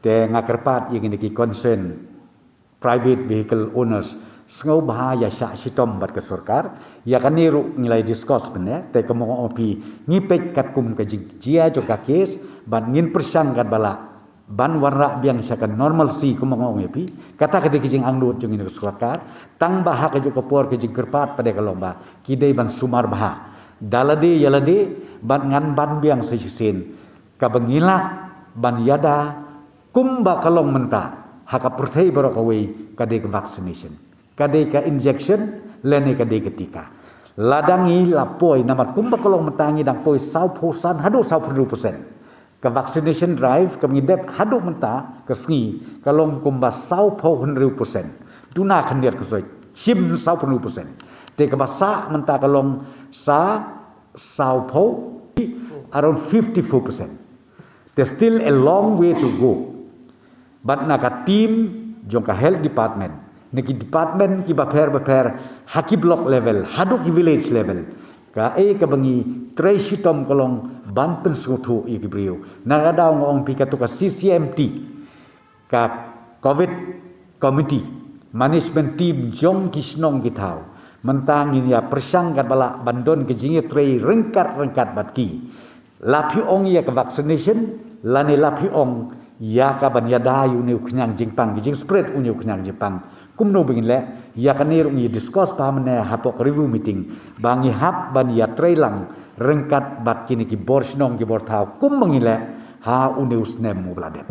te ngakerpat yang ini concern private vehicle owners sengau bahaya syak sitom bat ke surkar ya kan niru nilai discuss benar te kemong opi ngipek kat kum ke jia joka kes ban ngin persang kat bala ban warna biang syakan normal si kemong opi kata ketika jing anglut jeng ini surkar tang bahak ke joka por ke jing kerpat pada kalomba kidai ban sumar bahak dalade yalade ban ngan ban biang sejisen kabengila ban yada kumba kalong menta haka pertai barakawai kadai ke vaccination kadai ke injection lene kadai ketika ladangi lapoi namat kumba kalong mentangi dang poi 100% hadu 100% ke vaccination drive ke ngidep hadu menta ke sengi kalong kumba 100% duna kandiat kusoi sim 100% te ke basa menta kalong sa 100 around 54%. There's still a long way to go. But naka team jongka health department, naki department ki baper haki block level, haduk ki village level. Ka kabangi tracy tom kolong ban pensutu iki brio. Nagadaw ngong pikatu ka CCMT ka COVID committee management team jong kisnong kitau. Mentangin ya persangkat bala bandon ke jingi tray rengkat batki. Lapi ong ya ke vaccination, lani lapi ong ya ka ban ya dayu ni uknyang jingpang jing spread unyu uknyang jingpang. Kumno begin le ya kanir ungi discuss pamane hapok review meeting bangi hap ban ya tray lang rengkat batki ni ki borsnong ki bortau kum mengile ha unius nem mu bladet.